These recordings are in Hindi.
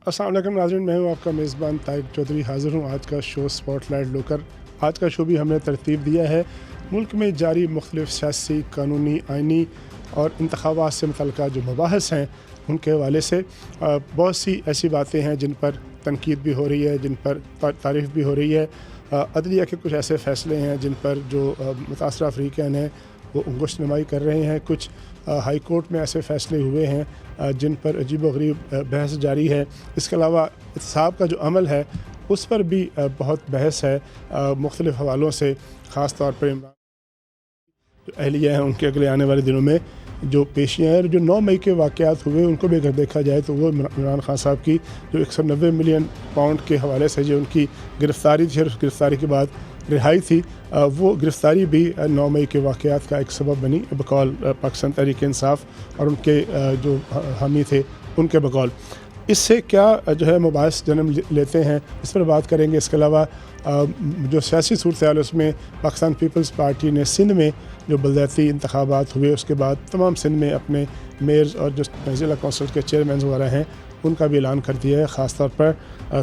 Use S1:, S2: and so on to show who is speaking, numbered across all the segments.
S1: अस्सलाम वालेकुम नाज़रीन, मैं हूँ आपका मेज़बान तारिक चौधरी। हाज़िर हूँ आज का शो स्पॉटलाइट लेकर। आज का शो भी हमने तरतीब दिया है मुल्क में जारी मुख्तलिफ़ सियासी, कानूनी, आइनी और इंतखाबात से मुतल्लिक़ जो मबाहस हैं उनके हवाले से बहुत सी ऐसी बातें हैं जिन पर तनकीद भी हो रही है, जिन पर तारीफ़ भी हो रही है। अदलिया के कुछ ऐसे फ़ैसले हैं जिन पर जो मुतासरा अफ्रीकन हैं वो अंगुश नुमाई कर रहे हैं। कुछ हाई कोर्ट में ऐसे फ़ैसले हुए हैं जिन पर अजीब-व-गरीब बहस जारी है। इसके अलावा एहतसाब का जो अमल है उस पर भी बहुत बहस है मुख्तलिफ़ हवालों से। ख़ास तौर पर इमरान जो अहलिया हैं उनके अगले आने वाले दिनों में जो पेशियाँ हैं, जो 9 मई के वाक़यात हुए उनको भी अगर देखा जाए तो वो इमरान खान साहब की जो 190 मिलियन पाउंड के हवाले से जो उनकी गिरफ़्तारी थी और उस गिरफ़्तारी के बाद रिहाई थी, वो गिरफ़्तारी भी 9 मई के वाक़यात का एक सबब बनी बकौल पाकिस्तान तहरीक इंसाफ और उनके जो हामी थे उनके बकौल। इससे क्या जो है मुबाहिस जन्म लेते हैं, इस पर बात करेंगे। इसके अलावा जो सियासी सूरत हाल उसमें पाकिस्तान पीपल्स पार्टी ने सिंध में जो बलदियाती इंतखाबात हुए उसके बाद तमाम सिंध में अपने मेयर्स और जो ज़िला कौंसिल के चेयरमैन वगैरह हैं उनका भी ऐलान कर दिया है। ख़ास तौर पर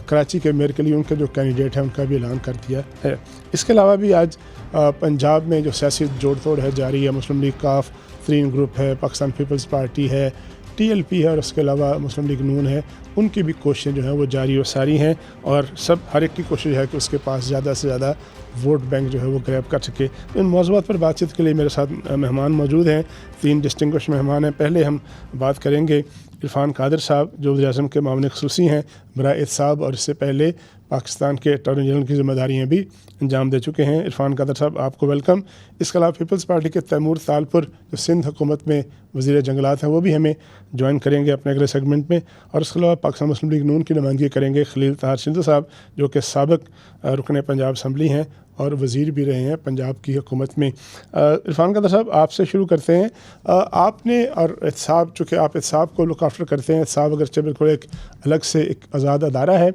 S1: कराची के मेयर के लिए उनके जो कैंडिडेट हैं उनका भी ऐलान कर दिया है। इसके अलावा भी आज पंजाब में जो सियासी जोड़ तोड़ है जारी है। मुस्लिम लीग काफ, तरीन ग्रुप है, पाकिस्तान पीपल्स पार्टी है, TLP है और उसके अलावा मुस्लिम लीग नून है। उनकी भी कोशिशें जो हैं वो जारी और सारी हैं और सब हर एक की कोशिश है कि उसके पास ज़्यादा से ज़्यादा वोट बैंक जो है वो ग्रैब कर सके। इन मौज़ूआत पर बातचीत के लिए मेरे साथ मेहमान मौजूद हैं। 3 डिस्टिंग्विश मेहमान हैं। पहले हम बात करेंगे इरफान कादर साहब जो वज़ीर-ए-आज़म के मामले ख़ुसूसी हैं बराए एहतसाब और इससे पहले पाकिस्तान के अटॉर्नी जनरल की ज़िम्मेदारियाँ भी अंजाम दे चुके हैं। इरफान कादर साहब आपको वेलकम। इसके अलावा पीपल्स पार्टी के तैमूर तालपुर जो सिंध हुकूमत में वज़ीर जंगलात हैं वो भी हमें ज्वाइन करेंगे अपने अगले सेगमेंट में। और इसके अलावा पाकिस्तान मुस्लिम लीग नून की नुमाइंदगी करेंगे खलील ताहर सिंधु साहब जो कि साबिक़ रुकन पंजाब असम्बली हैं और वज़ीर भी रहे हैं पंजाब की हुकूमत में। इरफान कादर साहब आपसे शुरू करते हैं। आपने और एहतसाब, चूँकि आप एहतसाब को लुक आफ्टर करते हैं, एहतसाब अगरचे बिल्कुल एक अलग से एक आज़ाद अदारा है।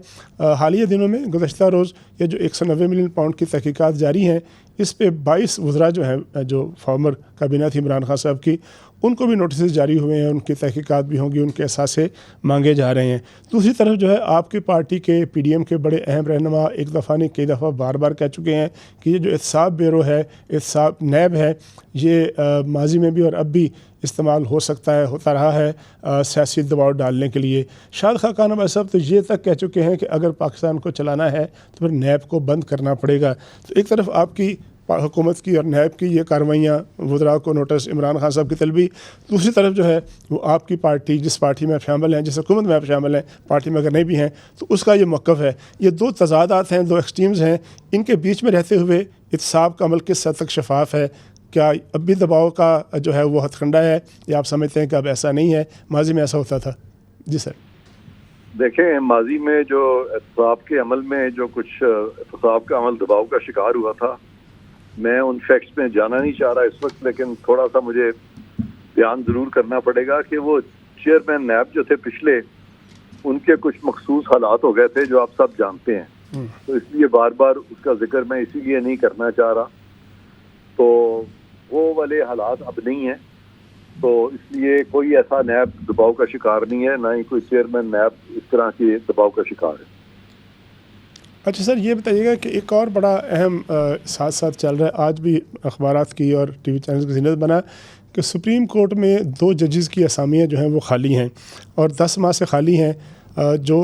S1: हालिया दिनों में गुज़श्ता रोज़ ये जो 190 मिलियन पाउंड की तहकीकात जारी हैं इस पे 22 वज़रा जो हैं जो फॉर्मर काबीना थी इमरान खान साहब की उनको भी नोटिस जारी हुए हैं, उनकी तहकीकात भी होंगी, उनके असासे मांगे जा रहे हैं। दूसरी तरफ जो है आपकी पार्टी के PDM के बड़े अहम रहनुमा एक दफ़ा नहीं कई दफ़ा बार बार कह चुके हैं कि ये जो एहतसाब ब्यूरो है, एहतसाब नैब है, ये माजी में भी और अब भी इस्तेमाल हो सकता है, होता रहा है सियासी दबाव डालने के लिए। शाद खाकान अब्बास साहब तो ये तक कह चुके हैं कि अगर पाकिस्तान को चलाना है तो फिर नैब को बंद करना पड़ेगा। तो एक तरफ आपकी हुकूमत की और नैब की ये कार्रवाइयाँ, वज़रा को नोटिस, इमरान खान साहब की तलबी, दूसरी तरफ जो है वो आपकी पार्टी जिस पार्टी में आप शामिल हैं, जिस हुकूमत में आप शामिल हैं, पार्टी में अगर नहीं भी हैं तो उसका ये मौक़िफ़ है। ये 2 तज़ादात हैं, 2 एक्सट्रीम्स हैं। इनके बीच में रहते हुए एहतसाब का अमल किस हद तक शफाफ है? क्या अब भी दबाव का जो है वो हथकंडा है या आप समझते हैं कि अब ऐसा नहीं है, माजी में ऐसा होता था? जी सर।
S2: देखें, माजी में जो एहतसाब के अमल में जो कुछ एहतसाब का अमल दबाव का शिकार हुआ था, मैं उन फैक्ट्स में जाना नहीं चाह रहा इस वक्त, लेकिन थोड़ा सा मुझे बयान ज़रूर करना पड़ेगा कि वो चेयरमैन नैब जो थे पिछले, उनके कुछ मखसूस हालात हो गए थे जो आप सब जानते हैं। तो इसलिए बार बार उसका जिक्र मैं इसीलिए नहीं करना चाह रहा। तो वो वाले हालात अब नहीं हैं, तो इसलिए कोई ऐसा नैब दबाव का शिकार नहीं है, ना ही कोई चेयरमैन नैब इस तरह के दबाव का शिकार है।
S1: अच्छा सर, ये बताइएगा कि एक और बड़ा अहम साथ साथ चल रहा है, आज भी अखबारात की और TV चैनल्स की ज़िन्नत बना कि सुप्रीम कोर्ट में 2 जजेस की असामियाँ जो हैं वो खाली हैं और 10 माह से खाली हैं। जो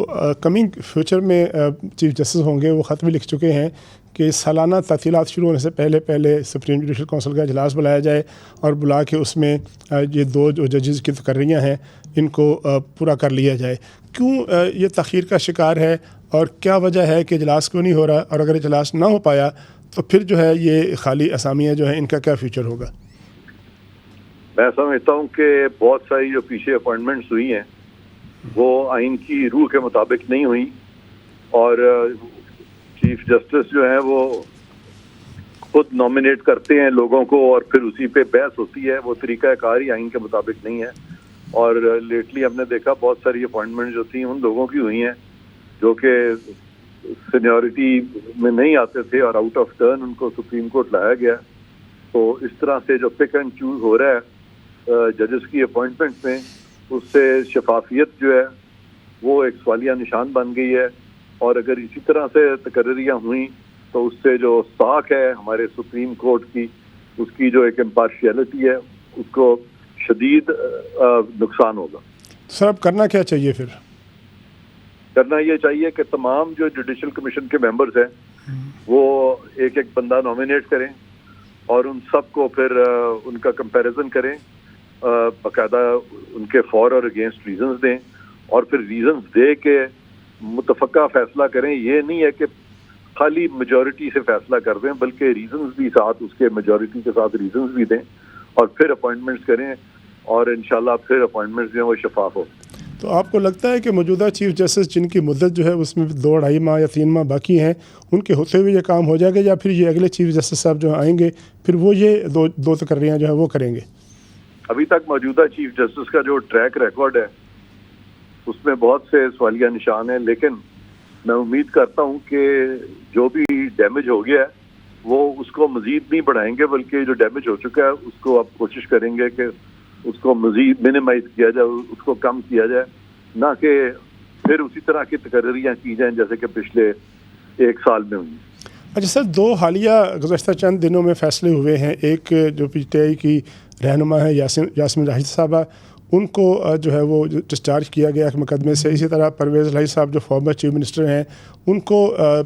S1: कमिंग फ्यूचर में चीफ जस्टिस होंगे वो ख़त भी लिख चुके हैं कि सालाना तातीलात शुरू होने से पहले सुप्रीम जुडिशल कौंसिल का इजलास बुलाया जाए और बुला के उसमें ये 2 जो जजेस की तकर्रियाँ हैं इनको पूरा कर लिया जाए। क्यों ये तख़ीर का शिकार है और क्या वजह है कि इजलास क्यों नहीं हो रहा, और अगर इजलास ना हो पाया तो फिर जो है ये खाली असामियाँ जो हैं इनका क्या फ्यूचर होगा?
S2: मैं समझता हूँ कि बहुत सारी जो पीछे अपॉइंटमेंट्स हुई हैं वो आइन की रूह के मुताबिक नहीं हुई और चीफ जस्टिस जो है वो खुद नॉमिनेट करते हैं लोगों को और फिर उसी पे बहस होती है। वो तरीक़ाकार ही आइन के मुताबिक नहीं है। और लेटली हमने देखा बहुत सारी अपॉइंटमेंट जो थी उन लोगों की हुई हैं जो कि सीनियरिटी में नहीं आते थे और आउट ऑफ टर्न उनको सुप्रीम कोर्ट लाया गया। तो इस तरह से जो पिक एंड चूज हो रहा है जजेस की अपॉइंटमेंट में, उससे शफाफियत जो है वो एक सवालिया निशान बन गई है। और अगर इसी तरह से तकर्रियाँ हुई तो उससे जो साख है हमारे सुप्रीम कोर्ट की, उसकी जो एक इम्पार्शियलिटी है, उसको शदीद नुकसान होगा।
S1: सर अब करना क्या चाहिए फिर?
S2: करना ये चाहिए कि तमाम जो जुडिशल कमीशन के मेंबर्स हैं वो एक एक बंदा नॉमिनेट करें और उन सब को फिर उनका कंपैरिजन करें, बाकायदा उनके फॉर और अगेंस्ट रीजंस दें और फिर रीजंस दे के मुतफक्का फैसला करें। ये नहीं है कि खाली मेजॉरिटी से फैसला कर दें, बल्कि रीजंस भी साथ, उसके मेजॉरिटी के साथ रीजंस भी दें और फिर अपॉइंटमेंट्स करें और इंशाल्लाह फिर अपॉइंटमेंट्स जो है वो शफाफ हो।
S1: तो आपको लगता है कि मौजूदा चीफ जस्टिस जिनकी मुद्दत जो है उसमें 2-2.5 माह या 3 माह बाकी हैं, उनके होते हुए ये काम हो जाएगा, या फिर ये अगले चीफ जस्टिस साहब जो आएंगे फिर वो ये दो तकर्रियाँ जो है वो करेंगे?
S2: अभी तक मौजूदा चीफ जस्टिस का जो ट्रैक रिकॉर्ड है उसमें बहुत से सवालिया निशान हैं, लेकिन मैं उम्मीद करता हूं कि जो भी डैमेज हो गया है वो उसको मजीद नहीं बढ़ाएंगे, बल्कि जो डैमेज हो चुका है उसको अब कोशिश करेंगे कि उसको मजीद मिनिमाइज किया जाए, उसको कम किया जाए, ना कि फिर उसी तरह की तकर्रियाँ की जाएं जैसे कि पिछले 1 साल में हुई।
S1: अच्छा सर, 2 हालिया गुज़श्ता चंद दिनों में फ़ैसले हुए हैं। एक जो PTI की रहनुमा है यास्मीन राशिद साहबा, उनको जो है वो डिस्चार्ज किया गया एक मुकदमे से। इसी तरह परवेज़ इलाही साहब जो फॉर्मर चीफ मिनिस्टर हैं, उनको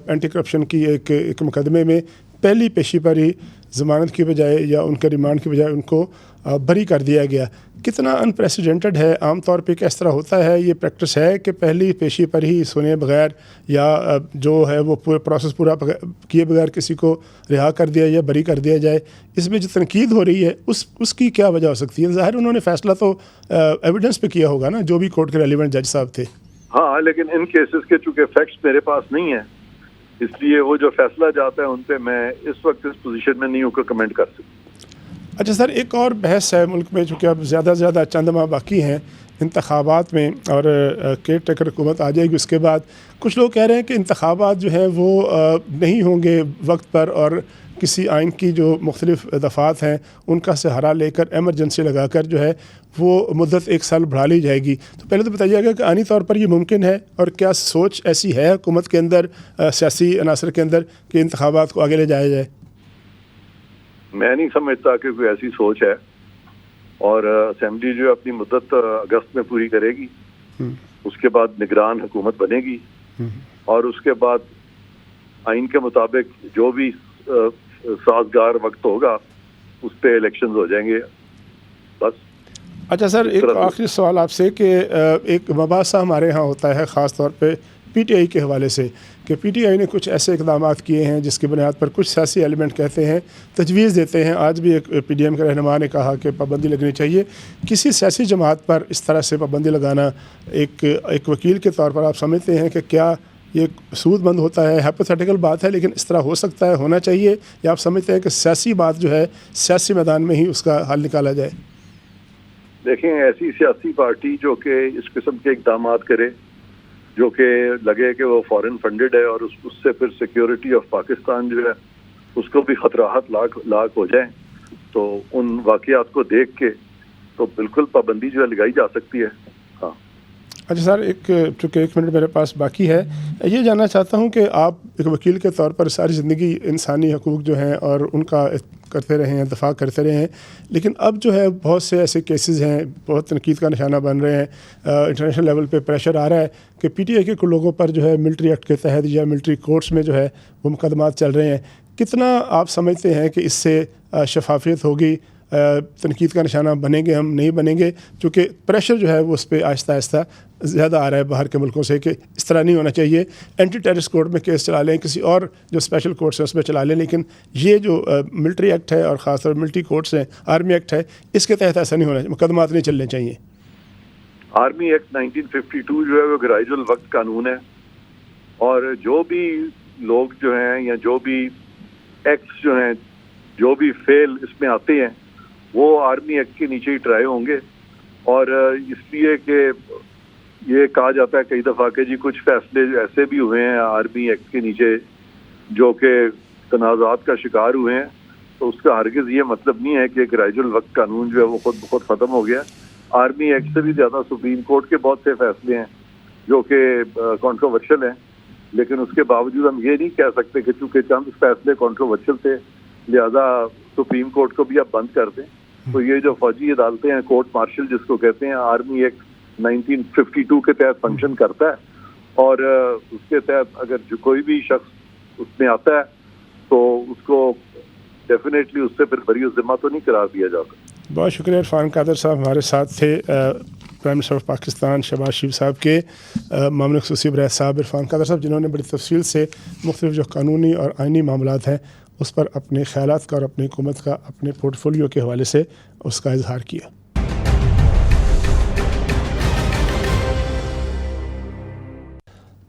S1: एंटी करप्शन की एक मुकदमे में पहली पेशी पर ही ज़मानत की बजाय या उनके रिमांड की बजाय उनको बरी कर दिया गया। कितना अनप्रेसिडेंटेड है? आम तौर पे किस तरह होता है, ये प्रैक्टिस है कि पहली पेशी पर ही सुने बगैर या जो है वो पूरा प्रोसेस पूरा किए बगैर किसी को रिहा कर दिया या बरी कर दिया जाए? इसमें जो तनकीद हो रही है उसकी क्या वजह हो सकती है? ज़ाहिर उन्होंने फ़ैसला तो एविडेंस पे किया होगा ना, जो भी कोर्ट के रेलिवेंट जज साहब थे।
S2: हाँ, लेकिन इन केसेस के चूँकि फैक्ट्स मेरे पास नहीं है, इसलिए वो जो फैसला जाता है उन पे मैं इस वक्त इस पोजीशन में नहीं होकर कमेंट कर सकता।
S1: अच्छा सर, एक और बहस है मुल्क में, चूँकि अब ज़्यादा से ज़्यादा चंद माह बाकी हैं इंतखाबात में और केयर टेकर हुकूमत आ जाएगी उसके बाद। कुछ लोग कह रहे हैं कि इंतखाबात जो हैं वो नहीं होंगे वक्त पर और किसी आइन की जो मुख्तलिफ दफ़ात हैं उनका सहारा लेकर एमरजेंसी लगाकर जो है वो मुद्दत 1 साल बढ़ा ली जाएगी। तो पहले तो बताइएगा कि आनी तौर पर ये मुमकिन है और क्या सोच ऐसी है हुकूमत के अंदर, सियासी अनासर के अंदर, कि इंतखाबात को आगे ले जाया जाए?
S2: मैं नहीं समझता कि कोई ऐसी सोच है और असेंबली जो अपनी मुद्दत अगस्त में पूरी करेगी, उसके बाद निगरान हुकूमत बनेगी और उसके बाद आइन के मुताबिक जो भी साजगार वक्त होगा उस पे इलेक्शंस हो जाएंगे, बस।
S1: अच्छा सर, एक आखिरी सवाल आपसे कि एक मबासा हमारे यहाँ होता है ख़ास तौर पे PTI के हवाले से कि PTI ने कुछ ऐसे इक़दाम किए हैं जिसकी बुनियाद पर कुछ सियासी एलिमेंट कहते हैं, तजवीज़ देते हैं। आज भी एक PDM के रहनुमा ने कहा कि पाबंदी लगनी चाहिए। किसी सियासी जमात पर इस तरह से पाबंदी लगाना एक वकील के तौर पर आप समझते हैं कि क्या ये सूदमंद होता है? हाइपोथेटिकल बात है, लेकिन इस तरह हो सकता है, होना चाहिए, या आप समझते हैं कि सियासी बात जो है सियासी मैदान में ही उसका हल निकाला जाए?
S2: देखें, ऐसी सियासी पार्टी जो कि इस किस्म के इक़दाम करे, जो कि लगे कि वो फॉरेन फंडेड है और उससे फिर सिक्योरिटी ऑफ पाकिस्तान जो है उसको भी खतराहत लाक हो जाए, तो उन वाक़यात को देख के तो बिल्कुल पाबंदी जो है लगाई जा सकती है। हाँ।
S1: अच्छा सर, चूँकि 1 मिनट मेरे पास बाकी है, ये जानना चाहता हूँ कि आप एक वकील के तौर पर सारी ज़िंदगी इंसानी हकूक़ जो हैं और उनका करते रहे हैं, दफ़ा करते रहे हैं, लेकिन अब जो है बहुत से ऐसे केसेस हैं, बहुत तनकीद का निशाना बन रहे हैं, इंटरनेशनल लेवल पे प्रेशर आ रहा है कि PTI के कुछ लोगों पर जो है मिलिट्री एक्ट के तहत या मिलिट्री कोर्ट्स में जो है वो मुकदमात चल रहे हैं। कितना आप समझते हैं कि इससे शफाफियत होगी, तनकीद का निशाना बनेंगे हम, नहीं बनेंगे? क्योंकि प्रेशर जो है वो उस पर आहिस्ता आहिस्ता ज़्यादा आ रहा है बाहर के मुल्कों से कि इस तरह नहीं होना चाहिए। एंटी टेररिस्ट कोर्ट में केस चला लें, किसी और जो स्पेशल कोर्ट्स हैं उसमें चला लें, लेकिन ये जो मिलिट्री एक्ट है और ख़ासतौर मिलिट्री कोर्ट्स हैं, आर्मी एक्ट है, इसके तहत ऐसा नहीं होना चाहिए, मुकदमात नहीं चलने चाहिए।
S2: आर्मी एक्ट 1952 जो है वो गराइजुअल वक्त कानून है और जो भी लोग जो हैं या जो भी एक्ट्स जो हैं जो भी फेल इसमें आते हैं वो आर्मी एक्ट के नीचे ही ट्राई होंगे। और इसलिए कि ये कहा जाता है कई दफ़ा कि जी कुछ फैसले ऐसे भी हुए हैं आर्मी एक्ट के नीचे जो कि तनाज़ात का शिकार हुए हैं, तो उसका हरगिज़ ये मतलब नहीं है कि ग्रेजुअल वक्त कानून जो है वो खुद ख़त्म हो गया। आर्मी एक्ट से भी ज़्यादा सुप्रीम कोर्ट के बहुत से फैसले हैं जो कि कंट्रोवर्शियल हैं, लेकिन उसके बावजूद हम ये नहीं कह सकते कि चूंकि चंद फैसले कंट्रोवर्शियल थे लिहाजा सुप्रीम कोर्ट को भी अब बंद कर दें। तो ये जो फौजी अदालतें हैं, कोर्ट मार्शल जिसको कहते हैं, आर्मी एक्ट 1952 के तहत फंक्शन करता है और उसके तहत अगर जो कोई भी शख्स उसमें आता है तो उसको डेफिनेटली उससे फिर बरी ज़िम्मा तो नहीं करार दिया जाता।
S1: बहुत शुक्रिया इरफान कादर साहब हमारे साथ थे। Prime minister of Pakistan Shahbaz Sharif साहब के मामले खसूसी बरए साहब इरफान कादर साहब, जिन्होंने बड़ी तफसील से मुख्तलिफ जो कानूनी और आइनी मामलात हैं उस पर अपने ख्यालात का और अपनी हुकूमत का अपने पोर्टफोलियो के हवाले से उसका इजहार किया।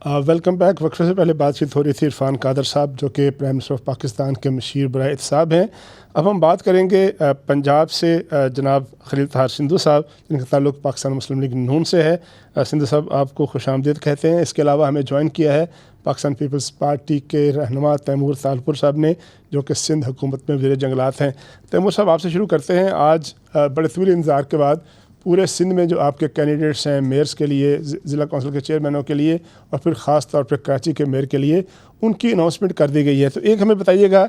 S1: Welcome back. वक्फे से पहले बातचीत हो रही थी इरफान कादर साहब जो कि प्राइम मिनिस्टर ऑफ पाकिस्तान के मशीर बराए इत्तेसाब हैं। अब हम बात करेंगे पंजाब से जनाब खलील ताहर सिंधु साहब, जिनका ताल्लुक़ पाकिस्तान मुस्लिम लीग नून से है। सिंधु साहब आपको खुशामदीद कहते हैं। इसके अलावा हमें ज्वाइन किया है पाकिस्तान पीपल्स पार्टी के रहनुमा तैमूर तालपुर साहब ने, जो कि सिंध हुकूमत में वज़ीर जंगलात हैं। तैमूर साहब आपसे शुरू करते हैं। आज बड़े तवील इंतज़ार के बाद पूरे सिंध में जो आपके कैंडिडेट्स हैं मेयर्स के लिए, ज़िला कौंसिल के चेयरमैनों के लिए और फिर ख़ास तौर पर कराची के मेयर के लिए उनकी अनाउंसमेंट कर दी गई है, तो एक हमें बताइएगा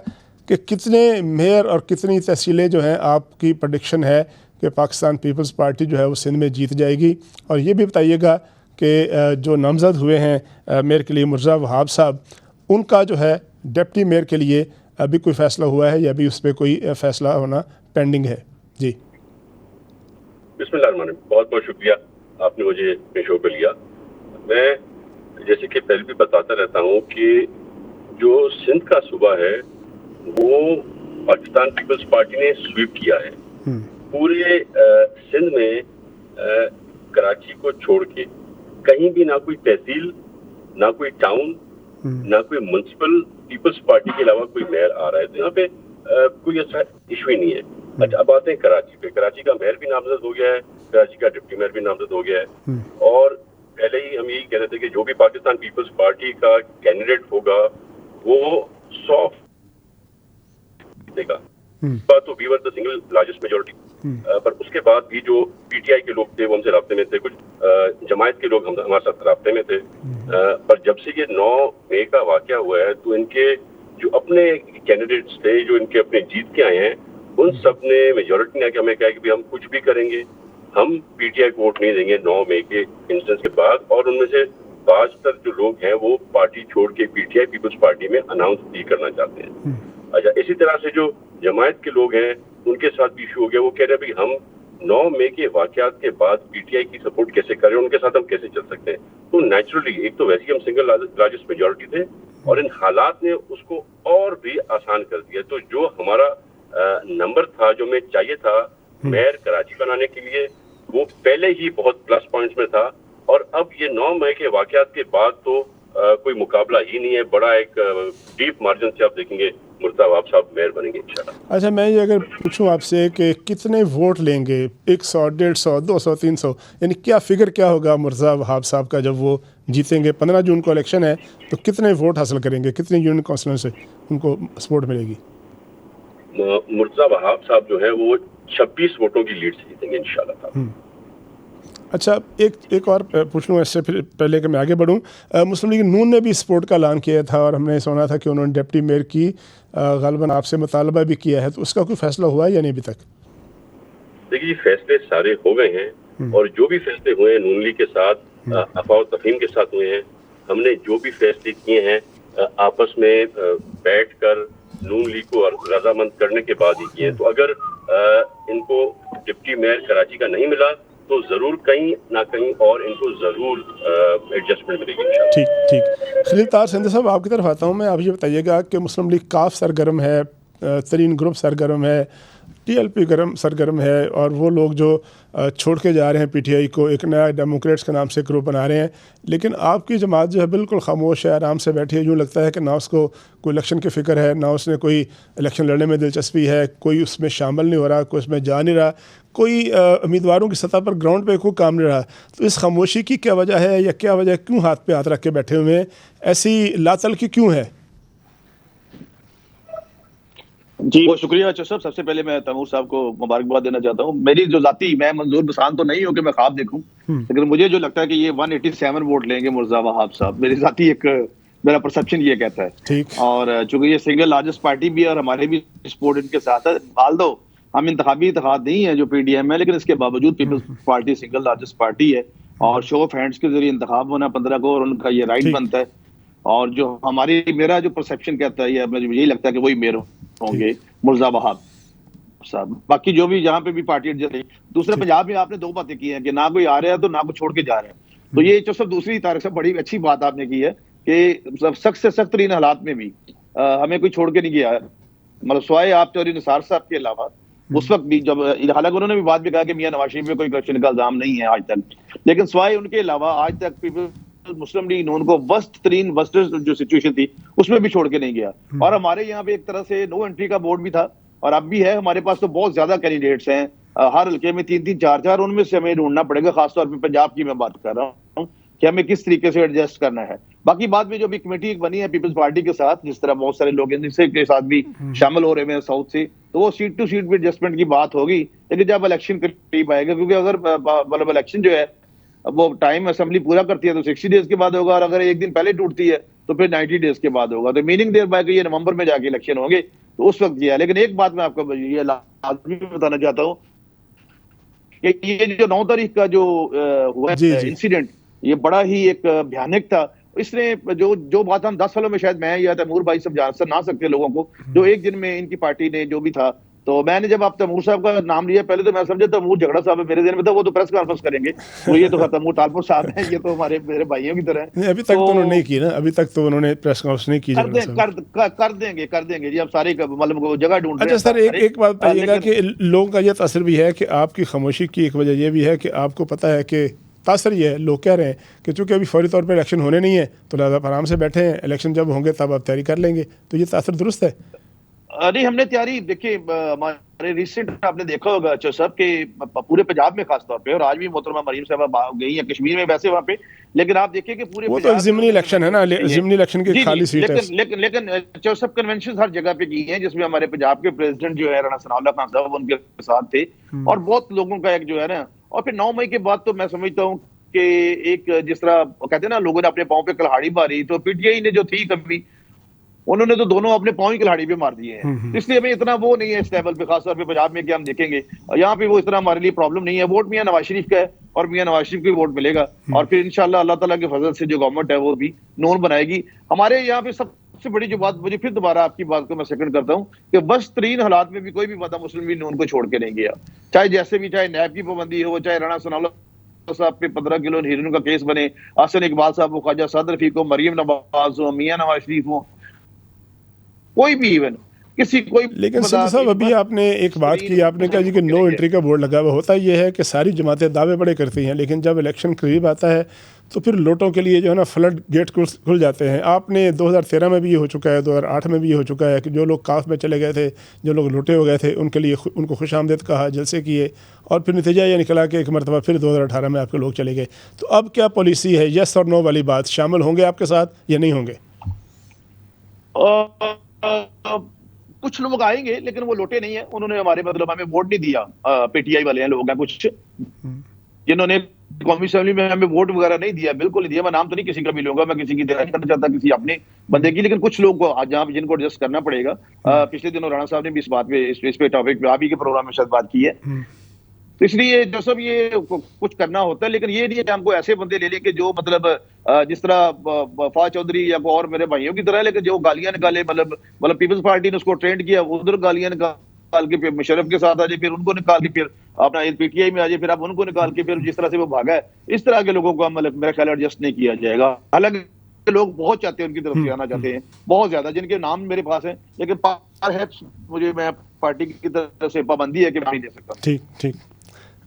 S1: कि कितने मेयर और कितनी तहसीलें जो हैं आपकी प्रेडिक्शन है कि पाकिस्तान पीपल्स पार्टी जो है वो सिंध में जीत जाएगी, और ये भी बताइएगा कि जो नामज़द हुए हैं मेयर के लिए मुर्ज़ा वहाब साहब, उनका जो है डिप्टी मेयर के लिए अभी कोई फ़ैसला हुआ है या अभी उस पर कोई फ़ैसला होना पेंडिंग है? जी
S3: बिस्मिल्लाह, बहुत बहुत शुक्रिया आपने मुझे अपने शो पे लिया। मैं जैसे कि पहले भी बताता रहता हूँ कि जो सिंध का सूबा है वो पाकिस्तान पीपल्स पार्टी ने स्वीप किया है। पूरे सिंध में कराची को छोड़ के कहीं भी ना कोई तहसील, ना कोई टाउन, ना कोई म्युनिसिपल पीपल्स पार्टी के अलावा कोई मेयर आ रहा है। तो यहाँ पे कोई ऐसा इशू ही नहीं है। अच्छा, अब आते हैं कराची पे। कराची का मेयर भी नामजद हो गया है, कराची का डिप्टी मेयर भी नामजद हो गया है, और पहले ही हम यही कह रहे थे कि जो भी पाकिस्तान पीपल्स पार्टी का कैंडिडेट होगा वो 100 देगा। तो we were the single largest majority. पर उसके बाद भी जो पीटीआई के लोग थे वो हमसे राब्ते में थे, कुछ जमायत के लोग हमारे साथ राब्ते में थे। पर जब से ये 9 मई का वाकया हुआ है तो इनके जो अपने कैंडिडेट्स थे, जो इनके अपने जीत के आए हैं, उन सब ने मेजोरिटी ने हमें कहा कि हम कुछ भी करेंगे, हम पीटीआई को वोट नहीं देंगे 9 मई के इंस्टेंस के बाद। और उनमें से 5 तक जो लोग हैं वो पार्टी छोड़ के पीटीआई पीपल्स पार्टी में अनाउंस भी करना चाहते हैं। अच्छा, इसी तरह से जो जमायत के लोग हैं उनके साथ भी इशू हो गया। वो कह रहे हैं भाई हम 9 मई के वाकयात के बाद पीटीआई की सपोर्ट कैसे करें, उनके साथ हम कैसे चल सकते हैं। तो नेचुरली एक तो वैसे ही हम सिंगल लार्जेस्ट मेजोरिटी थे और इन हालात ने उसको और भी आसान कर दिया। तो जो हमारा नंबर था, जो मैं चाहिए था मेयर कराची बनाने के लिए, वो पहले ही बहुत प्लस पॉइंट्स में था। और अब ये 9 मई के वाकयात के बाद तो कोई मुकाबला ही नहीं है। बड़ा एक डीप मार्जिन से आप देखेंगे मुर्तज़ा वहाब साहब मेयर बनेंगे इंशाल्लाह।
S1: अच्छा, मैं ये अगर पूछूं आपसे कि कितने वोट लेंगे, 100, 150, 200, 300, यानी क्या फिगर क्या होगा मुर्तज़ा वहाब साहब का जब वो जीतेंगे? 15 जून को इलेक्शन है, तो कितने वोट हासिल करेंगे, कितने यूनियन काउंसिलर से उनको सपोर्ट मिलेगी?
S3: मुर्तज़ा वहाब साहब जो है वो 26 वोटों की लीड से जीतेंगे इंशाल्लाह।
S1: अच्छा, एक और पूछ लूँ इससे फिर पहले कि मैं आगे बढ़ूँ। मुस्लिम लीग नून ने भी सपोर्ट का ऐलान किया था और हमने सुना था कि उन्होंने डिप्टी मेयर की गालिबन आपसे मुतालबा भी किया है, तो उसका कोई फैसला हुआ है या नहीं अभी तक?
S3: देखिए, फैसले सारे हो गए हैं और जो भी फैसले हुए हैं नून लीग के साथ अफवाह तफहीम के साथ हुए हैं। हमने जो भी फैसले किए हैं आपस में बैठ कर नून लीग को रजामंद करने के बाद ही किए हैं। तो अगर इनको डिप्टी मेयर कराची का नहीं मिला तो जरूर कहीं ना कहीं और इनको जरूर एडजस्टमेंट मिलेगी।
S1: ठीक। खलील ताहर सिंधु साहब, आपकी तरफ आता हूँ मैं। आप ये बताइएगा कि मुस्लिम लीग काफ सरगर्म है, तरीन ग्रुप सरगर्म है, टीएलपी सरगर्म है, और वो लोग जो छोड़ के जा रहे हैं पीटीआई को, एक नया डेमोक्रेट्स के नाम से ग्रुप बना रहे हैं, लेकिन आपकी जमात जो है बिल्कुल खामोश है, आराम से बैठी है। यूँ लगता है कि ना उसको कोई इलेक्शन की फ़िक्र है, ना उसने कोई इलेक्शन लड़ने में दिलचस्पी है, कोई उसमें शामिल नहीं हो रहा, कोई उसमें जा नहीं रहा, कोई उम्मीदवारों की सतह पर ग्राउंड पे कोई काम नहीं रहा। तो इस खामोशी की क्या वजह है, या क्या वजह, क्यों हाथ पे हाथ रख के बैठे हुए हैं, ऐसी लातल की क्यों है?
S4: जी बहुत शुक्रिया अच्छा साहब। सबसे पहले मैं तैमूर साहब को मुबारकबाद देना चाहता हूँ। मेरी जो जाती, मैं मंजूर बसान तो नहीं हूँ कि मैं ख्वाब देखूं, लेकिन मुझे जो लगता है कि ये 187 वोट लेंगे मुर्जा वहाब साहब, मेरी जाती एक मेरा परसेप्शन ये कहता है।
S1: ठीक।
S4: और चूंकि ये सिंगल लार्जेस्ट पार्टी भी है और हमारे भी सपोर्ट इनके साथ है, आल्दो हम इंतखाबी इत्तेहाद नहीं है जो पीडीएम है, लेकिन इसके बावजूद Peoples Party single largest party है और शो ऑफ हैंड्स के जरिए इंतखाब होना 15 को, और उनका ये राइट बनता है। और जो मेरा जो परसेप्शन कहता है, मुझे यही लगता है कि वही मेयर होंगे मुर्जा वहाब साहब। बाकी जो भी जहां पे भी पार्टी एडजस्ट है। दूसरे पंजाब में आपने दो बातें की हैं कि ना कोई आ रहा है तो ना कोई छोड़ के जा रहा है, तो ये जो सब दूसरी तारीख से बड़ी अच्छी बात आपने की है कि सख्त से सख्त तरीन हालात में भी हमें कोई छोड़ के नहीं गया है। मतलब स्वाय आप चौधरी निसार साहब के अलावा उस वक्त भी जब, हालांकि उन्होंने भी बात भी कहा कि मियां नवाज शरीफ पे कोई करप्शन का इल्जाम नहीं है आज तक, लेकिन स्वाय उनके अलावा आज तक पीपल्स मुस्लिम लीग नून को वर्स्ट जो सिचुएशन थी उसमें भी छोड़ के नहीं गया। और हमारे यहाँ पे एक तरह से नो एंट्री का बोर्ड भी था और अब भी है। हमारे पास तो बहुत ज्यादा कैंडिडेट्स हैं, हर हल्के में 3-3, 4-4, उनमें से हमें ढूंढना पड़ेगा। खासतौर पर पंजाब की मैं बात कर रहा हूँ कि हमें किस तरीके से एडजस्ट करना है। बाकी बाद में जो भी कमेटी बनी है पीपल्स पार्टी के साथ, जिस तरह बहुत सारे लोग इनसे के साथ भी शामिल हो रहे हैं साउथ से, तो वो सीट टू सीट पे एडजस्टमेंट की बात होगी। लेकिन जब इलेक्शन करीब आएगा, क्योंकि अगर मतलब इलेक्शन जो है वो टाइम असेंबली पूरा करती है तो 60 डेज के बाद होगा, और अगर एक दिन पहले टूटती है तो फिर 90 डेज के बाद होगा। तो मीनिंग देयर बाय ये नवंबर में जाके इलेक्शन होंगे, तो उस वक्त किया। लेकिन एक बात मैं आपको ये लाजमी बताना चाहता हूँ कि ये जो 9 तारीख का जो हुआ इंसिडेंट, ये बड़ा ही एक भयानक था। इसने जो बात हम 10 सालों में शायद मैं या तैमूर भाई सब जान ना सकते लोगों को, जो एक दिन में इनकी पार्टी ने जो भी था, तो मैंने जब आप तैमूर साहब का नाम लिया पहले तो मैं समझा तैमूर झगड़ा साहब है, मेरे दिन में था वो तो प्रेस कॉन्फ्रेंस करेंगे, तो ये तो तैमूर तालपुर साहब हैं, ये तो मेरे भाइयों की तरह है।
S1: अभी तक तो उन्होंने नहीं की ना, अभी तक तो उन्होंने प्रेस कॉन्फ्रेंस नहीं की।
S4: कर देंगे जी, अब सारे मतलब जगह ढूंढ रहे हैं।
S1: अच्छा सर, एक बात बताइएगा कि लोगों का ये तासर भी है कि आपकी खामोशी की एक वजह ये भी है कि आपको पता है कि तासर ये है, लोग कह रहे हैं कि चूंकि अभी फौरी तौर पर इलेक्शन होने नहीं है तो लिहाजा आराम से बैठे हैं, इलेक्शन जब होंगे तब आप तैयारी कर लेंगे, तो ये तासर दुरुस्त है?
S4: नहीं, हमने तैयारी देखिए, हमारे रिसेंट आपने देखा होगा अच्छा साहब के पूरे पंजाब में खास तौर पे, और आज भी मोहतरमा मरीम साहब गई हैं कश्मीर में वैसे वहां पे, लेकिन आप देखिए कि पूरे
S1: वो तो जिमनी इलेक्शन है ना, जिमनी इलेक्शन की खाली सीट है।
S4: लेकिन जो सब कन्वेंशन हर जगह पे की हैं, जिसमें हमारे पंजाब के प्रेसिडेंट जो है राणा सनाउल्लाह खान साहब उनके साथ थे, और बहुत लोगों का एक जो है ना, और फिर 9 मई के बाद तो मैं समझता हूँ कि एक जिस तरह कहते हैं ना लोगों ने अपने पाँव पे कुल्हाड़ी मारी, तो पीटीआई ने जो थी कभी, उन्होंने तो दोनों अपने पांव ही कुल्हाड़ी पे मार दिए हैं। इसलिए हमें इतना वो नहीं है इस लेवल पे, खासतौर पे पंजाब में कि हम देखेंगे यहाँ पे वो इतना हमारे लिए प्रॉब्लम नहीं है। वोट मियां नवाज शरीफ का है और मियां नवाज शरीफ को वोट मिलेगा, और फिर इंशाल्लाह अल्लाह ताला के फजल से जो गवर्नमेंट है वो भी नून बनाएगी। हमारे यहाँ पे सबसे बड़ी जो बात, मुझे फिर दोबारा आपकी बात को मैं सेकंड करता हूँ कि बस 3 हालात में भी कोई भी वादा मुस्लिम लीग नून को छोड़ के नहीं गया, चाहे जैसे भी, चाहे नैब की पाबंदी हो, चाहे राणा सनाउल्लाह साहब पे 15 किलो हीरोइन का केस बने, हसन इकबाल साहब को, ख्वाजा साद रफीक हो, मरियम नवाज हो, मियां नवाज शरीफ हो, कोई भी इवन किसी कोई।
S1: लेकिन सिंध साहब अभी आपने एक बात की, आपने कहा जी कि नो एंट्री का बोर्ड लगा हुआ होता ये है कि सारी जमातें दावे बड़े करती हैं, लेकिन जब इलेक्शन करीब आता है तो फिर लोटों के लिए जो है ना फ्लड गेट खुल जाते हैं। आपने 2013 में भी ये हो चुका है, 2008 में भी ये हो चुका है कि जो लोग काफ में चले गए थे, जो लोग लुटे हो गए थे, उनके लिए उनको खुश आमदेद कहा, जलसे किए, और फिर नतीजा ये निकला कि एक मरतबा फिर 2018 में आपके लोग चले गए। तो अब क्या पॉलिसी है, यस और नो वाली बात, शामिल होंगे आपके साथ या नहीं होंगे?
S4: कुछ लोग आएंगे लेकिन वो लोटे नहीं है, उन्होंने हमारे मतलब हमें वोट नहीं दिया। पीटीआई वाले हैं लोग हैं कुछ जिन्होंने कौमी असेंबली में हमें वोट वगैरह नहीं दिया, बिल्कुल नहीं दिया। मैं नाम तो नहीं किसी का भी लूंगा, मैं किसी की तरह नहीं करना चाहता किसी अपने बंदे की, लेकिन कुछ लोग को जहाँ जिनको एडजस्ट करना पड़ेगा। पिछले दिनों राणा साहब ने भी इस बात पे, इस पे टॉपिक पे आप ही के प्रोग्राम में शायद बात की है, तो इसलिए जो सब ये कुछ करना होता है। लेकिन ये नहीं है कि हमको ऐसे बंदे ले लें कि जो मतलब जिस तरह फवाद चौधरी या कोई और मेरे भाइयों की तरह, लेकिन जो गालियां निकाले, मतलब पीपल्स पार्टी ने उसको ट्रेंड किया, उधर गालियां निकाल के फिर मुशर्रफ के साथ आ जाए, फिर उनको निकाल के फिर अपना पीटीआई में आ जाए, फिर आप उनको निकाल के फिर जिस तरह से वो भागा है, इस तरह के लोगों को मतलब मेरा ख्याल एडजस्ट नहीं किया जाएगा। हालांकि लोग बहुत चाहते हैं उनकी तरफ से आना चाहते हैं, बहुत ज्यादा, जिनके नाम मेरे पास हैं, लेकिन मुझे मैं पार्टी की तरफ से पाबंदी है कि मैं नहीं दे सकता।
S1: ठीक ठीक।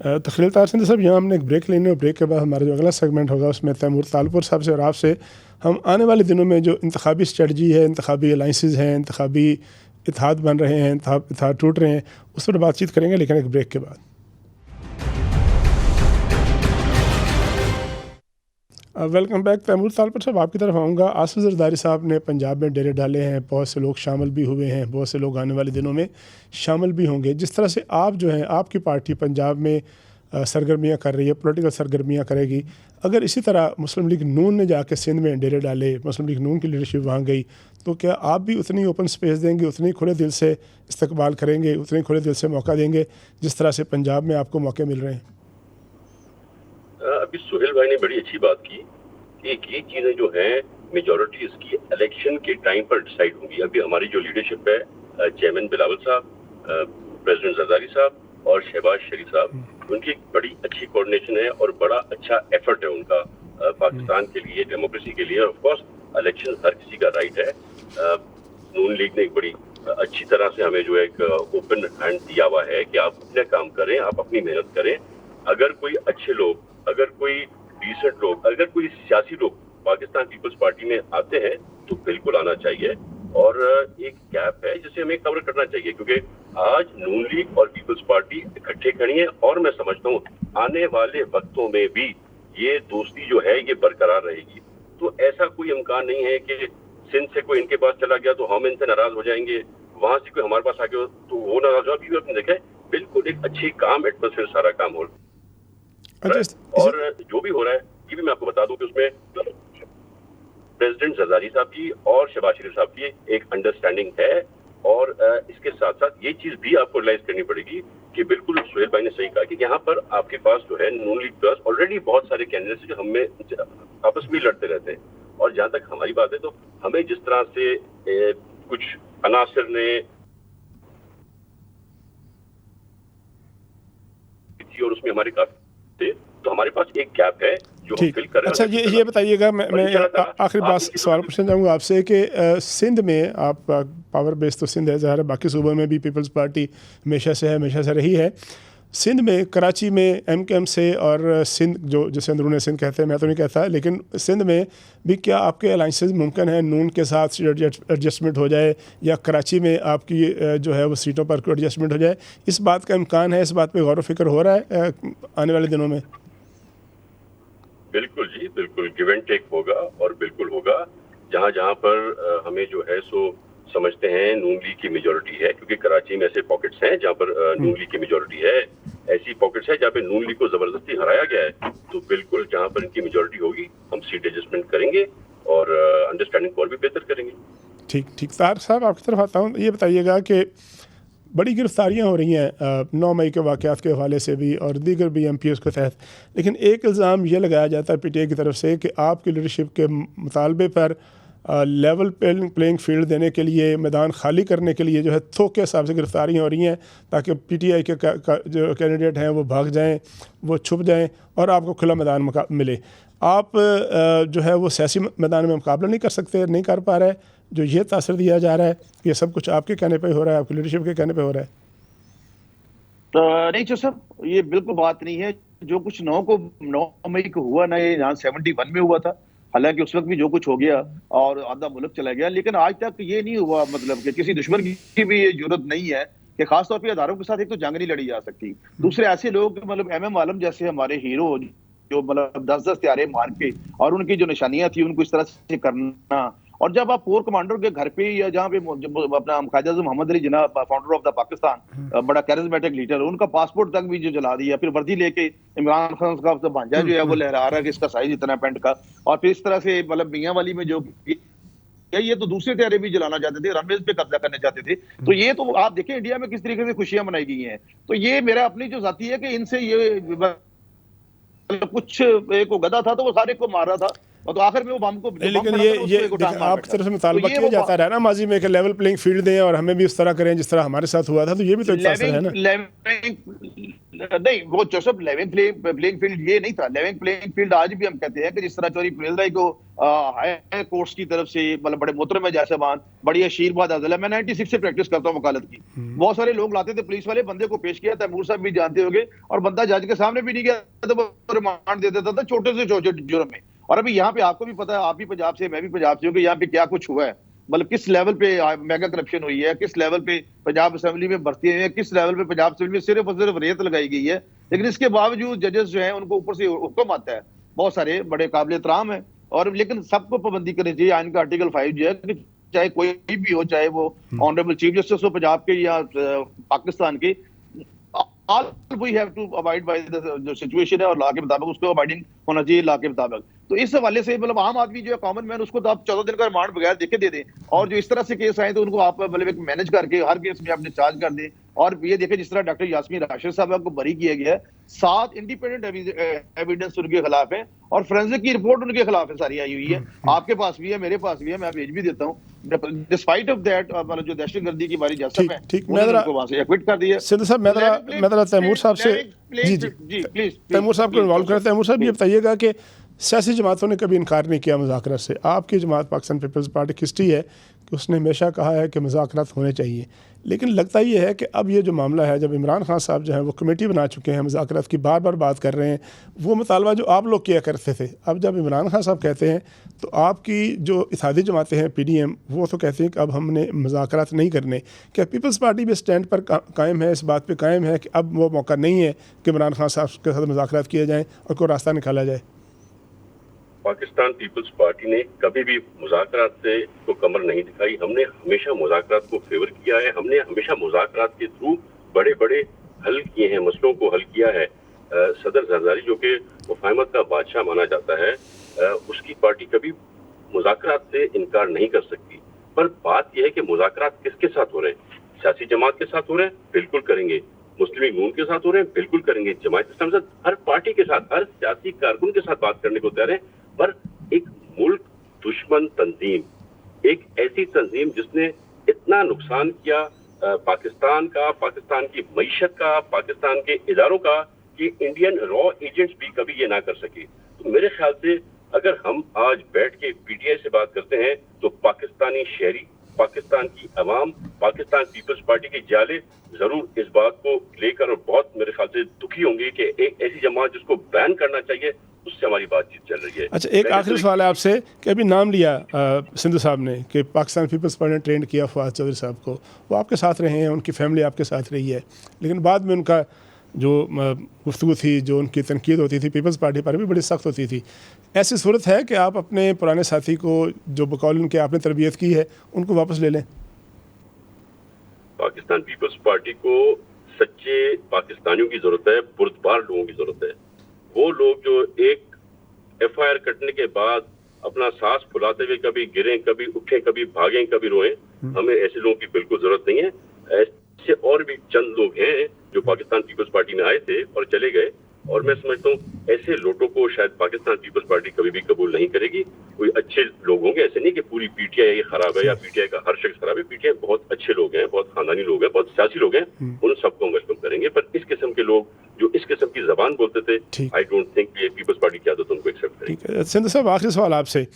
S1: तखलील तार सिंध साहब, यहाँ हमने एक ब्रेक लेने और ब्रेक के बाद हमारा जो अगला सेगमेंट होगा उसमें तैमूर तालपुर साहब से और आपसे हम आने वाले दिनों में जो इंतखाबी स्ट्रेटजी है, इंतखाबी अलाइंसेस हैं, इंतखाबी इत्तेहाद बन रहे हैं, इत्तेहाद टूट रहे हैं, उस पर बातचीत करेंगे, लेकिन एक ब्रेक के बाद। वेलकम बैक तैमूर तालपट साहब, आपकी तरफ आऊँगा। आसिफ जरदारी साहब ने पंजाब में डेरे डाले हैं, बहुत से लोग शामिल भी हुए हैं, बहुत से लोग आने वाले दिनों में शामिल भी होंगे। जिस तरह से आप जो हैं, आपकी पार्टी पंजाब में सरगर्मियाँ कर रही है, पॉलिटिकल सरगर्मियाँ करेगी, अगर इसी तरह मुस्लिम लीग नून ने जाके सिंध में डेरे डाले, मुस्लिम लीग नून की लीडरशिप वहाँ गई, तो क्या आप भी उतनी ओपन स्पेस देंगे, उतनी खुले दिल से इस्तकबाल करेंगे, उतने खुले दिल से मौका देंगे जिस तरह से पंजाब में आपको मौके मिल रहे हैं?
S3: अभी सुहेल भाई ने बड़ी अच्छी बात की कि ये चीजें जो हैं मेजॉरिटी इसकी इलेक्शन के टाइम पर डिसाइड होंगी। अभी हमारी जो लीडरशिप है, चेयरमैन बिलावल साहब, प्रेसिडेंट जरदारी साहब और शहबाज शरीफ साहब, उनकी एक बड़ी अच्छी कोऑर्डिनेशन है और बड़ा अच्छा एफर्ट है उनका पाकिस्तान के लिए, डेमोक्रेसी के लिए। ऑफ कोर्स इलेक्शन हर किसी का राइट है। नून लीग ने एक बड़ी अच्छी तरह से हमें जो है एक ओपन हैंड दिया हुआ है कि आप अपने काम करें, आप अपनी मेहनत करें। अगर कोई अच्छे लोग, अगर कोई डिसेंट लोग, अगर कोई सियासी लोग पाकिस्तान पीपल्स पार्टी में आते हैं तो बिल्कुल आना चाहिए। और एक गैप है जिसे हमें कवर करना चाहिए, क्योंकि आज नून लीग और पीपल्स पार्टी इकट्ठे खड़ी है और मैं समझता हूँ आने वाले वक्तों में भी ये दोस्ती जो है ये बरकरार रहेगी। तो ऐसा कोई इम्कान नहीं है कि सिंध से कोई इनके पास चला गया तो हम इनसे नाराज हो जाएंगे, वहां से कोई हमारे पास आ गया तो वो नाराज हो। अभी आपने देखा है बिल्कुल एक अच्छी काम एटमोसफेयर सारा काम हो रहा है। और जो भी हो रहा है ये भी मैं आपको बता दूं कि उसमें प्रेसिडेंट जरदारी साहब की और शहबाज शरीफ साहब की एक अंडरस्टैंडिंग है। और इसके साथ साथ ये चीज भी आपको रियलाइज करनी पड़ेगी कि बिल्कुल सुहेल भाई ने सही कहा कि यहाँ पर आपके पास जो है नून लीग प्लस ऑलरेडी बहुत सारे कैंडिडेट्स जो हमें आपस में लड़ते रहते हैं। और जहां तक हमारी बात है तो हमें जिस तरह से कुछ अनासिर ने और उसमें हमारे काफी थे, तो हमारे पास एक गैप है जो हम फिल कर रहे हैं।
S1: अच्छा, ये बताइएगा, मैं आखिरी बात सवाल पूछना चाहूँगा आपसे कि सिंध में आप पावर बेस तो सिंध है, ज़ाहिर है बाकी सूबों में भी पीपल्स पार्टी हमेशा से है, हमेशा से रही है। सिंध में कराची में एमकेएम से और सिंध जो जिसे अंदरूनी सिंध कहते हैं, मैं तो नहीं कहता, लेकिन सिंध में भी क्या आपके अलाइंसेस मुमकिन है नून के साथ एडजस्टमेंट हो जाए, या कराची में आपकी जो है वो सीटों पर एडजस्टमेंट हो जाए? इस बात का इम्कान है, इस बात पे गौर व फिक्र हो रहा है आने वाले दिनों में?
S3: बिल्कुल जी, बिल्कुल गिव एंड टेक होगा और बिल्कुल होगा। जहाँ जहाँ पर हमें जो है सो समझते हैं नून लीग की मेजॉरिटी है, क्योंकि कराची में ऐसे पॉकेट्स हैं जहाँ पर नून लीग की मेजॉरिटी है, ऐसी पॉकेट्स है जहाँ पे नून लीग को जबरदस्ती हराया गया है। तो बिल्कुल जहाँ पर इनकी मेजॉरिटी होगी हम सीट एडजस्टमेंट करेंगे और अंडरस्टैंडिंग को और भी बेहतर करेंगे।
S1: ठीक। तार साहब, आपकी तरफ आता हूँ। ये बताइएगा कि बड़ी गिरफ्तारियाँ हो रही हैं 9 मई के वाक़यात के हवाले से भी और दीगर भी MPs के तहत, लेकिन एक इल्ज़ाम ये लगाया जाता है PTI की तरफ से कि आपकी लीडरशिप के मुतालबे पर लेवल प्लेइंग फील्ड देने के लिए, मैदान खाली करने के लिए जो है थोक के हिसाब से गिरफ्तारियाँ हो रही हैं, ताकि PTI के जो कैंडिडेट हैं वो भाग जाएं, वो छुप जाएं और आपको खुला मैदान मिले। आप जो है वो सियासी मैदान में मुकाबला नहीं कर सकते, नहीं कर पा रहे, जो ये तासर दिया जा रहा है कि ये सब कुछ आपके कहने पे हो रहा है, आपकी लीडरशिप के कहने पे हो रहा है।
S4: नहीं सर, ये बिल्कुल बात नहीं है। जो कुछ 9 मई को हुआ ना, ये यहाँ 71 में हुआ था, हालांकि उस वक्त भी जो कुछ हो गया और आधा मुल्क चला गया, लेकिन आज तक ये नहीं हुआ मतलब कि किसी दुश्मन की भी ये जरूरत नहीं है कि खासतौर पर अदारों के साथ एक तो जंग नहीं लड़ी जा सकती। दूसरे ऐसे लोग मतलब MM आलम जैसे हमारे हीरो जो मतलब 10-10 त्यारे मार के और उनकी जो निशानियां थी उनको इस तरह से करना, और जब आप कोर कमांडर के घर पे या जहाँ पे अपना क़ायद आज़म Mohammad Ali Jinnah founder of the Pakistan, बड़ा कैरिज्मेटिक लीडर, उनका पासपोर्ट तक भी जो जला दिया, फिर वर्दी लेके इमरान खान का भांजा जो है वो लहरा रहा है कि इसका साइज इतना पैंट का, और फिर इस तरह से मतलब मियां वाली में जो ये तो दूसरे त्यारे भी जलाना चाहते थे, रनवेज पे कब्जा करने चाहते थे। तो ये तो आप देखें इंडिया में किस तरीके से खुशियां मनाई गई हैं। तो ये मेरा अपनी जो जाती है कि इनसे ये कुछ एक को गधा था तो वो सारे को मार रहा था, और तो आखिर में वो बम को,
S1: लेकिन ये आपकी तरफ से मुतालबा किया जाता रहा ना माजी में कि लेवल प्लेइंग फील्ड दें और हमें भी उस तरह करें जिस तरह हमारे साथ हुआ था, तो ये भी तो एक तासर है ना।
S4: नहीं, वो जोसेफ लेवल प्लेइंग फील्ड ये नहीं था। लेवल प्लेइंग फील्ड आज भी हम कहते हैं कि जिस तरह चौधरी फरीद राय को हाई कोर्ट्स की तरफ से मतलब बड़े मोहतरम जैसबान बड़ी आशीर्वाद हासिल है। मैं 96 से प्रैक्टिस करता हूँ वकालत की। बहुत सारे लोग लाते थे, पुलिस वाले बंदे को पेश किया, तैमूर साहब भी जानते होंगे, और बंदा जज के सामने भी नहीं गया तो वो रिमांड दे देता था छोटे से छोटे जुर्म में। और अभी यहाँ पे आपको भी पता है, आप भी पंजाब से, मैं भी पंजाब से हूँ, कि यहाँ पे क्या कुछ हुआ है, मतलब किस लेवल पे मेगा करप्शन हुई है, किस लेवल पे पंजाब असेंबली में भर्ती हुई है, किस लेवल पे पंजाब असेंबली में सिर्फ और सिर्फ रेत लगाई गई है। लेकिन इसके बावजूद जजेस जो हैं उनको ऊपर से हुक्म आता है बहुत सारे बड़े काबिल एहतराम है, और लेकिन सबको पाबंदी करनी चाहिए। आइन का आर्टिकल 5 जो है कि चाहे कोई भी हो, चाहे वो ऑनरेबल चीफ जस्टिस हो पंजाब के या पाकिस्तान के, all we have to avoid by the जो सिचुएशन है और लॉ के मुताबिक उसको अवॉइडिंग होना चाहिए लॉ के मुताबिक। तो इस हवाले से मतलब आम आदमी जो है कॉमन मैन, उसको तो आप 14 दिन का रिमांड बगैर देखे दे दें, और जो इस तरह से केस आए तो उनको आप मतलब एक मैनेज करके हर केस में आपने चार्ज कर दें। और ये देखें जिस तरह डॉक्टर यास्मीन राशिद साहब को बरी किया गया है, 7 इंडिपेंडेंट एविडेंस उनके खिलाफ है और फोरेंसिक की रिपोर्ट उनके खिलाफ है, सारी आई हुई है, आपके पास भी है, मेरे पास भी है, मैं भेज भी देता हूँ। डिस्पाइट ऑफ दैट मतलब जो दहशतगर्दी की बारी जासम है उनको वहां से एक्विट कर दिया।
S1: सिंध साहब, मैं तैमूर साहब से जी प्लीज तैमूर साहब को इन्वॉल्व करते हैं। तैमूर साहब ये बताइएगा कि सियासी जमातों ने कभी इनकार नहीं किया मुज़ाकरत से। आपकी जमात पाकिस्तान पीपल्स पार्टी की हिस्ट्री है कि उसने हमेशा कहा है कि मुज़ाकरत होने चाहिए, लेकिन लगता ये है कि अब ये जो मामला है, जब इमरान खान साहब जो है वो कमेटी बना चुके हैं, मुज़ाकरत की बार बार बात कर रहे हैं, वो मुतालबा जो आप लोग किया करते थे, अब जब इमरान खान साहब कहते हैं तो आपकी जो इत्तेहादी जमातें हैं PDM, वो तो कहते हैं कि अब हमने मुज़ाकरत नहीं करने। क्या पीपल्स पार्टी भी स्टैंड पर कायम है, इस बात पर कायम है कि अब वो मौका नहीं है कि इमरान खान साहब के साथ मुज़ाकरत किए जाएँ और कोई रास्ता निकाला जाए?
S3: पाकिस्तान पीपल्स पार्टी ने कभी भी मुज़ाकरात से तो कमर नहीं दिखाई। हमने हमेशा मुज़ाकरात को फेवर किया है। हमने हमेशा मुज़ाकरात के थ्रू बड़े बड़े हल किए हैं, मसलों को हल किया है। सदर जरदारी जो कि मुफाहमत का बादशाह माना जाता है, उसकी पार्टी कभी मुज़ाकरात से इनकार नहीं कर सकती। पर बात यह है कि मुज़ाकरात किसके साथ हो रहे हैं? सियासी जमात के साथ हो रहे हैं, बिल्कुल करेंगे। मुस्लिम लीग नून के साथ हो रहे हैं, बिल्कुल करेंगे। जमात इस्लामी के साथ, हर पार्टी के साथ, हर सियासी कारकुन के साथ बात करने को तैयार है। पर एक मुल्क दुश्मन तंजीम, एक ऐसी तंजीम जिसने इतना नुकसान किया पाकिस्तान का, पाकिस्तान की मईशत का, पाकिस्तान के इदारों का, कि इंडियन रॉ एजेंट्स भी कभी ये ना कर सके। तो मेरे ख्याल से अगर हम आज बैठ के PTI से बात करते हैं तो पाकिस्तानी शहरी, पाकिस्तान की अवाम, पाकिस्तान पीपल्स पार्टी के जाले जरूर इस बात को लेकर और बहुत मेरे ख्याल से दुखी होंगे कि एक ऐसी जमात जिसको बैन करना चाहिए, उससे हमारी बातचीत चल रही है।
S1: अच्छा, एक आखिरी सवाल है आपसे कि अभी नाम लिया सिंधु साहब ने कि पाकिस्तान पीपल्स पार्टी ने ट्रेंड किया फवाद चौधरी साहब को, वो आपके साथ रहे हैं, उनकी फैमिली आपके साथ रही है, लेकिन बाद में उनका जो गुफ्तगू थी, जो उनकी तनकीद होती थी पीपल्स पार्टी पर भी बड़ी सख्त होती थी। ऐसी सूरत है कि आप अपने पुराने साथी को, जो बकौल उनके आपने तरबियत की है, उनको वापस ले लें?
S3: पाकिस्तान पीपल्स पार्टी को सच्चे पाकिस्तानियों की जरूरत है, बुर्दबार लोगों की जरूरत है। वो लोग जो एक FIR कटने के बाद अपना सांस फुलाते हुए कभी गिरें, कभी उठें, कभी भागें, कभी रोएं, हमें ऐसे लोगों की बिल्कुल जरूरत नहीं है। ऐसे और भी चंद लोग हैं जो पाकिस्तान पीपल्स पार्टी में आए थे और चले गए, और मैं समझता हूँ ऐसे लोगों को शायद पाकिस्तान पीपल्स पार्टी कभी भी कबूल नहीं करेगी। कोई अच्छे लोग होंगे, ऐसे नहीं कि पूरी PTI खराब है या PTI का हर शख्स खराब है। PTI बहुत अच्छे लोग हैं, बहुत खानदानी लोग हैं, बहुत सियासी लोग हैं, उन सबको वेलकम करेंगे। पर इस किस्म के लोग जो इस किस्म की जबान बोलते थे, आई डोंट थिंक ये पीपल्स पार्टी की आदत उनको एक्सेप्ट करेगी।
S1: सिंधु साहब, आखिरी सवाल आपसे।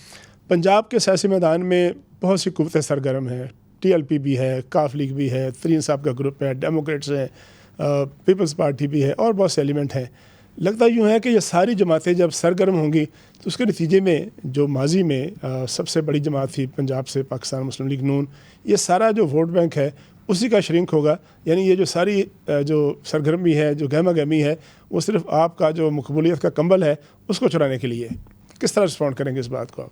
S1: पंजाब के सियासी मैदान में बहुत सी कुव्वतें सरगर्म हैं, TLP भी है, काफ लीग भी है, तरीन साहब का ग्रुप है, डेमोक्रेट्स है, पीपल्स पार्टी भी है और बहुत से एलिमेंट हैं। लगता यूँ है कि ये सारी जमातें जब सरगर्म होंगी तो उसके नतीजे में जो माजी में सबसे बड़ी जमात थी पंजाब से पाकिस्तान मुस्लिम लीग नून, ये सारा जो वोट बैंक है उसी का श्रिंक होगा। यानी ये जो सारी जो सरगर्मी है, जो गहमा गहमी है, वो सिर्फ आपका जो मकबूलियत का कंबल है उसको चुराने के लिए। किस तरह रिस्पॉन्ड करेंगे इस बात को आप?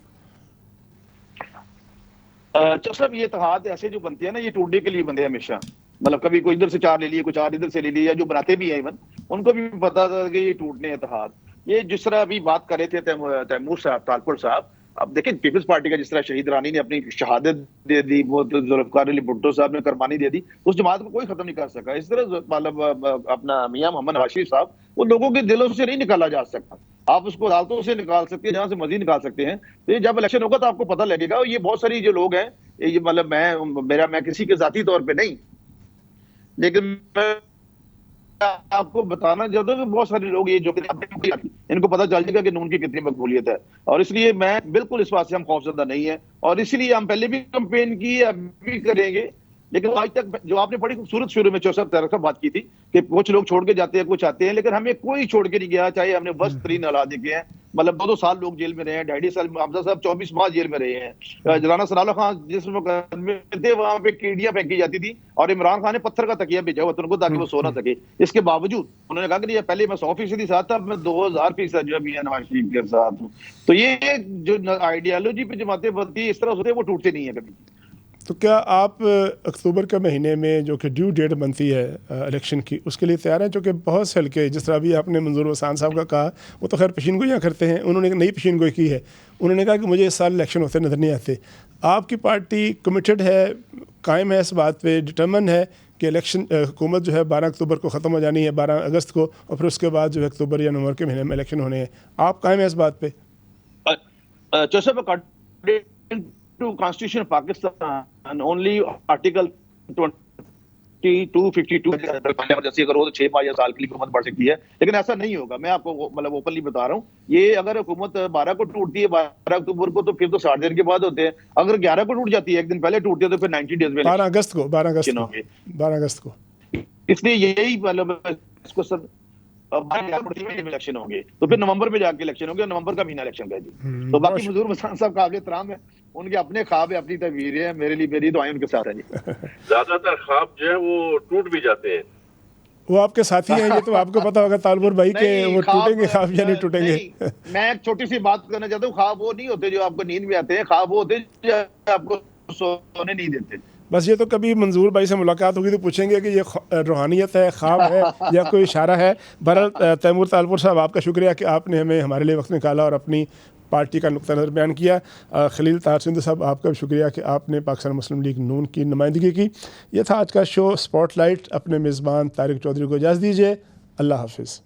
S4: साहब, ये इत्तेहाद ऐसे जो बनते हैं ना, ये टूटने के लिए बनते हैं हमेशा। मतलब कभी कोई इधर से 4 ले लिए, कुछ 4 इधर से ले लिए, या जो बनाते भी हैं इवन उनको भी पता था कि ये टूटने इत्तेहाद। ये जिस तरह अभी बात कर रहे थे तैमूर साहब, तालपुर साहब, अब देखिए पीपल्स पार्टी का जिस तरह शहीद रानी ने अपनी शहादत दे दी, वो तो जुल्फकार अली भुट्टो साहब ने कुर्बानी दे दी, उस जमात को कोई खत्म नहीं कर सका। इस तरह मतलब अपना मियां मोहम्मद हाशिम साहब, वो लोगों के दिलों से नहीं निकाला जा सकता। आप उसको अदालतों से निकाल सकते हैं, जहां से मर्जी निकाल सकते हैं। तो ये जब इलेक्शन होगा तो आपको पता लगेगा। ये बहुत सारी जो लोग हैं, ये मतलब मैं किसी के जाती तौर पर नहीं, लेकिन आपको बताना चाहता हूं कि बहुत सारे लोग ये जो इनको पता चल जाएगा कि नून की कितनी मकबूलियत है, और इसलिए मैं बिल्कुल इस बात से हम खौफजदा नहीं है, और इसलिए हम पहले भी कैंपेन की, अब भी करेंगे। लेकिन आज तक जो आपने बड़ी खूबसूरत शुरू में चौसठ तरह से बात की थी कि कुछ लोग छोड़ के जाते हैं, कुछ आते हैं, लेकिन हमें कोई छोड़ के नहीं गया। चाहे हमने बस 3 औला देखे हैं, मतलब 2-2 साल लोग जेल में रहे हैं, 2.5 साल हमजा साहब 24 माह जेल में रहे हैं। राना सनाउल्लाह खान जिस मुकदमे थे वहां पे कीड़ियां फेंकी जाती थी और इमरान खान ने पत्थर का तकिया भेजा हुआ उनको ताकि वो सो ना सके। इसके बावजूद उन्होंने कहा कि पहले मैं 100% साथ था, मैं 2000% जो मियां नवाज शरीफ के साथ हूँ। तो ये जो आइडियोलॉजी पे जमातें बनती है इस तरह होते हैं, वो टूटते नहीं है कभी।
S1: तो क्या आप अक्टूबर के महीने में जो कि ड्यू डेट बनती है इलेक्शन की, उसके लिए तैयार हैं? चूँकि बहुत से हल्के, जिस तरह अभी आपने मंजूर वसान साहब का कहा, वो तो खैर पेशीनगोइयाँ करते हैं, उन्होंने एक नई पेशीनगोई की है। उन्होंने कहा कि मुझे इस साल इलेक्शन होते नज़र नहीं आते। आपकी पार्टी कमिटेड है, कायम है इस बात पे, डिटर्मन है कि इलेक्शन हुकूमत जो है 12 अक्टूबर को ख़त्म हो जानी है, 12 अगस्त को, और फिर उसके बाद जो है अक्टूबर या नवंबर के महीने में इलेक्शन होने हैं। आप कायम है इस बात पे?
S4: To Constitution of Pakistan, only Article 2252 emergency अगर हो तो 6 माह या साल के लिए हुकूमत बढ़ सकती है, लेकिन ऐसा नहीं होगा। मैं आपको मतलब ओपनली बता रहा हूँ, ये अगर हुकूमत 12 को टूटती है 12 अक्टूबर को, तो फिर तो 60 दिन के बाद होते हैं। अगर 11 को टूट जाती है, एक दिन पहले टूटती है, तो फिर 90 डेज में
S1: 12 अगस्त को
S4: इसलिए यही मतलब इसको सब इलेक्शन होंगे, तो फिर नवंबर में जाके इलेक्शन होंगे, नवंबर का महीना इलेक्शन का जी। तो बाकी मंजूर वसान साहब काबिल एहतराम है, उनके अपने ख्वाब है, अपनी तस्वीरें हैं, मेरे लिए मेरी दुआएं उनके साथ है जी।
S3: ज्यादातर ख्वाब जो है वो टूट भी जाते हैं।
S1: वो आपके साथी हैं, ये तो आपको पता होगा तालपुर भाई के वो टूटेंगे ख्वाब या नहीं टूटेंगे।
S4: मैं एक छोटी सी बात करना चाहता हूँ, ख्वाब वो नहीं होते जो आपको नींद में आते हैं, ख्वाब वो होते जो आपको सोने नहीं देते।
S1: बस ये तो कभी मंजूर भाई से मुलाकात होगी तो पूछेंगे कि ये रूहानियत है, ख्वाब है या कोई इशारा है। बहरहाल तैमूर तालपुर साहब, आपका शुक्रिया कि आपने हमें हमारे लिए वक्त निकाला और अपनी पार्टी का नुक्ता नज़र बयान किया। खलील ताहर सिंधु साहब, आपका भी शुक्रिया कि आपने पाकिस्तान मुस्लिम लीग नून की नुमाइंदगी की। यह था आज का शो स्पॉटलाइट। अपने मेज़बान तारिक चौधरी को इजाज़त दीजिए। अल्लाह हाफिज़।